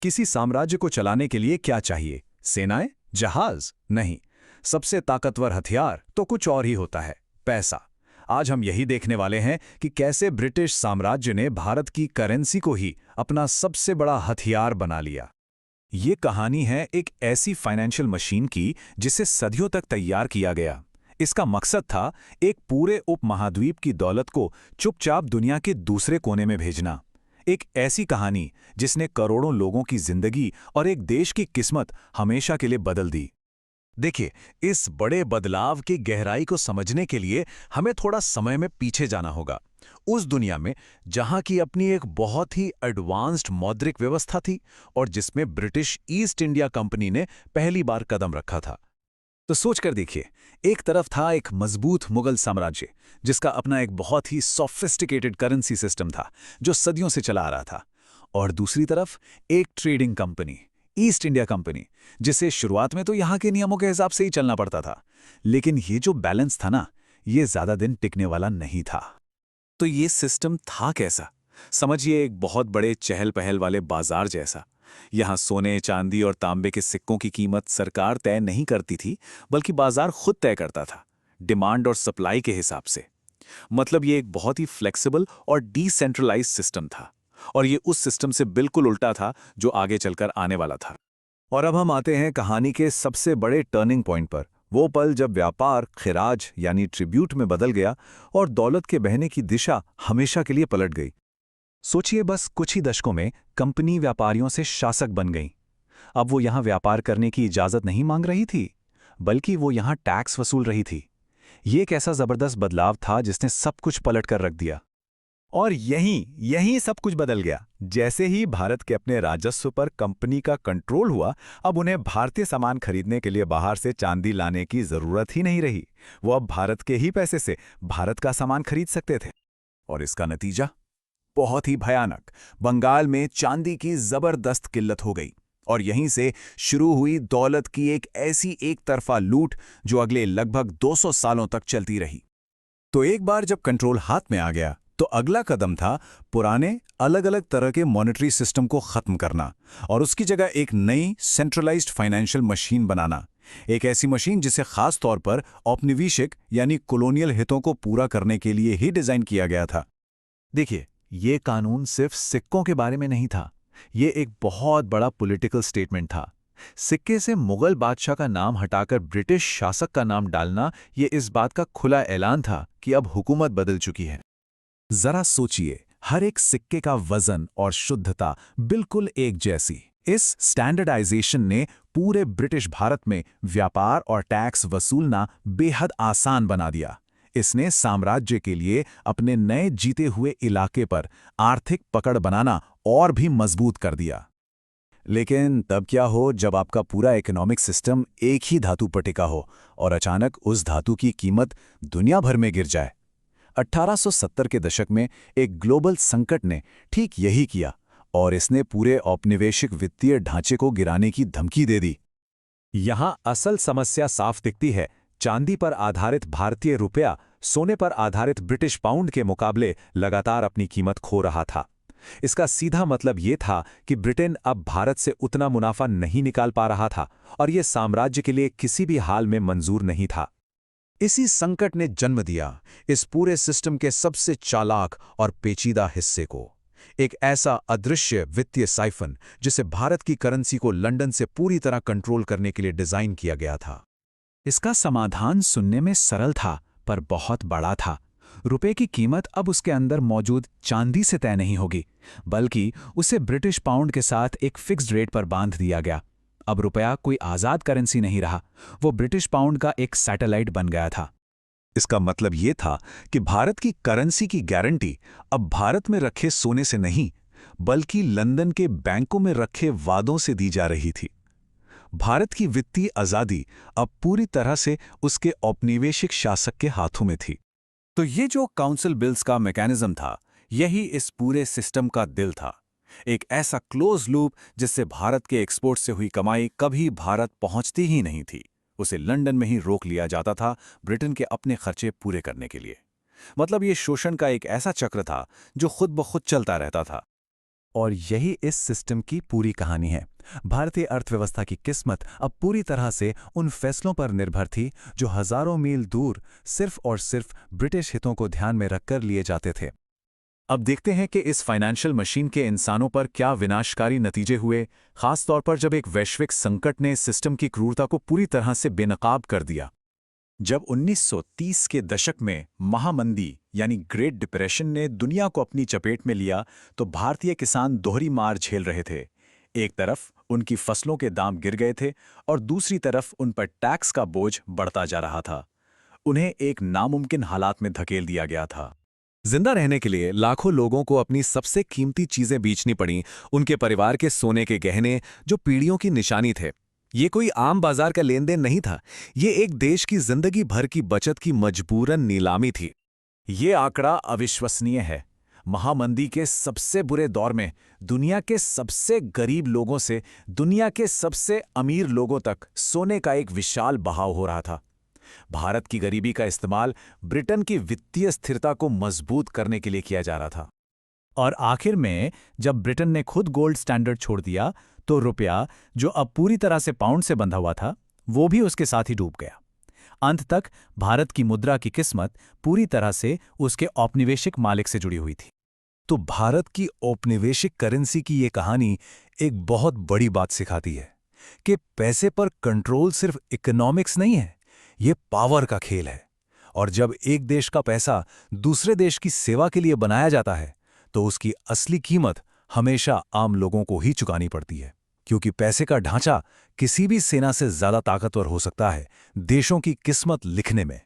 किसी साम्राज्य को चलाने के लिए क्या चाहिए? सेनाएं? जहाज? नहीं। सबसे ताकतवर हथियार तो कुछ और ही होता है, पैसा। आज हम यही देखने वाले हैं कि कैसे ब्रिटिश साम्राज्य ने भारत की करेंसी को ही अपना सबसे बड़ा हथियार बना लिया। ये कहानी है एक ऐसी फाइनेंशियल मशीन की जिसे सदियों तक तैयार किया गया। इसका मकसद था एक पूरे उपमहाद्वीप की दौलत को चुपचाप दुनिया के दूसरे कोने में भेजना। एक ऐसी कहानी जिसने करोड़ों लोगों की जिंदगी और एक देश की किस्मत हमेशा के लिए बदल दी। देखिए, इस बड़े बदलाव की गहराई को समझने के लिए हमें थोड़ा समय में पीछे जाना होगा। उस दुनिया में जहां की अपनी एक बहुत ही एडवांस्ड मौद्रिक व्यवस्था थी और जिसमें ब्रिटिश ईस्ट इंडिया कंपनी ने पहली बार कदम रखा था। तो सोचकर देखिए, एक तरफ था एक मजबूत मुगल साम्राज्य जिसका अपना एक बहुत ही सोफिस्टिकेटेड करेंसी सिस्टम था जो सदियों से चला आ रहा था, और दूसरी तरफ एक trading company, east India company, जिसे शुरुआत में तो यहाँ के नियमों के हिसाब से ही चलना पड़ता था। लेकिन ये जो बैलेंस था ना, ये ज्यादा दिन टिकने वाला नहीं था। तो ये सिस्टम था कैसा? समझिए एक बहुत बड़े चहल पहल वाले बाजार जैसा। यहाँ सोने, चांदी और तांबे के सिक्कों की कीमत सरकार तय नहीं करती थी, बल्कि बाजार खुद तय करता था, डिमांड और सप्लाई के हिसाब से। मतलब ये एक बहुत ही फ्लेक्सिबल और डिसेंट्रलाइज्ड सिस्टम था, और ये उस सिस्टम से बिल्कुल उल्टा था जो आगे चलकर आने वाला था। और अब हम आते हैं कहानी के सबसे बड़े टर्निंग पॉइंट पर, वो पल जब व्यापार खिराज यानी ट्रिब्यूट में बदल गया और दौलत के बहने की दिशा हमेशा के लिए पलट गई। सोचिए, बस कुछ ही दशकों में कंपनी व्यापारियों से शासक बन गई। अब वो यहां व्यापार करने की इजाजत नहीं मांग रही थी, बल्कि वो यहां टैक्स वसूल रही थी। ये एक ऐसा जबरदस्त बदलाव था जिसने सब कुछ पलट कर रख दिया। और यहीं यहीं सब कुछ बदल गया। जैसे ही भारत के अपने राजस्व पर कंपनी का कंट्रोल हुआ, अब उन्हें भारतीय सामान खरीदने के लिए बाहर से चांदी लाने की जरूरत ही नहीं रही। वो अब भारत के ही पैसे से भारत का सामान खरीद सकते थे। और इसका नतीजा बहुत ही भयानक। बंगाल में चांदी की जबरदस्त किल्लत हो गई, और यहीं से शुरू हुई दौलत की एक ऐसी एक तरफा लूट जो अगले लगभग 200 सालों तक चलती रही। तो एक बार जब कंट्रोल हाथ में आ गया, तो अगला कदम था पुराने अलग अलग तरह के मॉनेटरी सिस्टम को खत्म करना और उसकी जगह एक नई सेंट्रलाइज्ड फाइनेंशियल मशीन बनाना। एक ऐसी मशीन जिसे खास तौर पर औपनिवेशिक यानी कॉलोनियल हितों को पूरा करने के लिए ही डिजाइन किया गया था। देखिए, ये कानून सिर्फ सिक्कों के बारे में नहीं था, ये एक बहुत बड़ा पॉलिटिकल स्टेटमेंट था। सिक्के से मुगल बादशाह का नाम हटाकर ब्रिटिश शासक का नाम डालना, ये इस बात का खुला ऐलान था कि अब हुकूमत बदल चुकी है। जरा सोचिए, हर एक सिक्के का वजन और शुद्धता बिल्कुल एक जैसी। इस स्टैंडर्डाइजेशन ने पूरे ब्रिटिश भारत में व्यापार और टैक्स वसूलना बेहद आसान बना दिया। इसने साम्राज्य के लिए अपने नए जीते हुए इलाके पर आर्थिक पकड़ बनाना और भी मजबूत कर दिया। लेकिन तब क्या हो जब आपका पूरा इकोनॉमिक सिस्टम एक ही धातु पर टिका हो और अचानक उस धातु की कीमत दुनिया भर में गिर जाए। 1870 के दशक में एक ग्लोबल संकट ने ठीक यही किया, और इसने पूरे औपनिवेशिक वित्तीय ढांचे को गिराने की धमकी दे दी। यहां असल समस्या साफ दिखती है। चांदी पर आधारित भारतीय रुपया सोने पर आधारित ब्रिटिश पाउंड के मुकाबले लगातार अपनी कीमत खो रहा था। इसका सीधा मतलब ये था कि ब्रिटेन अब भारत से उतना मुनाफा नहीं निकाल पा रहा था, और यह साम्राज्य के लिए किसी भी हाल में मंजूर नहीं था। इसी संकट ने जन्म दिया इस पूरे सिस्टम के सबसे चालाक और पेचीदा हिस्से को, एक ऐसा अदृश्य वित्तीय साइफन जिसे भारत की करेंसी को लंदन से पूरी तरह कंट्रोल करने के लिए डिजाइन किया गया था। इसका समाधान सुनने में सरल था, पर बहुत बड़ा था। रुपए की कीमत अब उसके अंदर मौजूद चांदी से तय नहीं होगी, बल्कि उसे ब्रिटिश पाउंड के साथ एक फिक्स्ड रेट पर बांध दिया गया। अब रुपया कोई आज़ाद करेंसी नहीं रहा, वो ब्रिटिश पाउंड का एक सैटेलाइट बन गया था। इसका मतलब ये था कि भारत की करेंसी की गारंटी अब भारत में रखे सोने से नहीं, बल्कि लंदन के बैंकों में रखे वादों से दी जा रही थी। भारत की वित्तीय आज़ादी अब पूरी तरह से उसके औपनिवेशिक शासक के हाथों में थी। तो ये जो काउंसिल बिल्स का मैकेनिज्म था, यही इस पूरे सिस्टम का दिल था। एक ऐसा क्लोज लूप जिससे भारत के एक्सपोर्ट से हुई कमाई कभी भारत पहुंचती ही नहीं थी, उसे लंदन में ही रोक लिया जाता था ब्रिटेन के अपने खर्चे पूरे करने के लिए। मतलब ये शोषण का एक ऐसा चक्र था जो खुद ब खुद चलता रहता था। और यही इस सिस्टम की पूरी कहानी है। भारतीय अर्थव्यवस्था की किस्मत अब पूरी तरह से उन फैसलों पर निर्भर थी जो हजारों मील दूर सिर्फ और सिर्फ ब्रिटिश हितों को ध्यान में रखकर लिए जाते थे। अब देखते हैं कि इस फाइनेंशियल मशीन के इंसानों पर क्या विनाशकारी नतीजे हुए, खास तौर पर जब एक वैश्विक संकट ने इस सिस्टम की क्रूरता को पूरी तरह से बेनकाब कर दिया। जब 1930 के दशक में महामंदी यानी ग्रेट डिप्रेशन ने दुनिया को अपनी चपेट में लिया, तो भारतीय किसान दोहरी मार झेल रहे थे। एक तरफ उनकी फसलों के दाम गिर गए थे और दूसरी तरफ उन पर टैक्स का बोझ बढ़ता जा रहा था। उन्हें एक नामुमकिन हालात में धकेल दिया गया था। जिंदा रहने के लिए लाखों लोगों को अपनी सबसे कीमती चीजें बेचनी पड़ी, उनके परिवार के सोने के गहने जो पीढ़ियों की निशानी थे। ये कोई आम बाजार का लेन देन नहीं था, ये एक देश की जिंदगी भर की बचत की मजबूरन नीलामी थी। ये आंकड़ा अविश्वसनीय है। महामंदी के सबसे बुरे दौर में दुनिया के सबसे गरीब लोगों से दुनिया के सबसे अमीर लोगों तक सोने का एक विशाल बहाव हो रहा था। भारत की गरीबी का इस्तेमाल ब्रिटेन की वित्तीय स्थिरता को मजबूत करने के लिए किया जा रहा था। और आखिर में जब ब्रिटेन ने खुद गोल्ड स्टैंडर्ड छोड़ दिया, तो रुपया, जो अब पूरी तरह से पाउंड से बंधा हुआ था, वो भी उसके साथ ही डूब गया। अंत तक भारत की मुद्रा की किस्मत पूरी तरह से उसके औपनिवेशिक मालिक से जुड़ी हुई थी। तो भारत की औपनिवेशिक करेंसी की ये कहानी एक बहुत बड़ी बात सिखाती है कि पैसे पर कंट्रोल सिर्फ इकोनॉमिक्स नहीं है, ये पावर का खेल है। और जब एक देश का पैसा दूसरे देश की सेवा के लिए बनाया जाता है, तो उसकी असली कीमत हमेशा आम लोगों को ही चुकानी पड़ती है, क्योंकि पैसे का ढांचा किसी भी सेना से ज्यादा ताकतवर हो सकता है देशों की किस्मत लिखने में।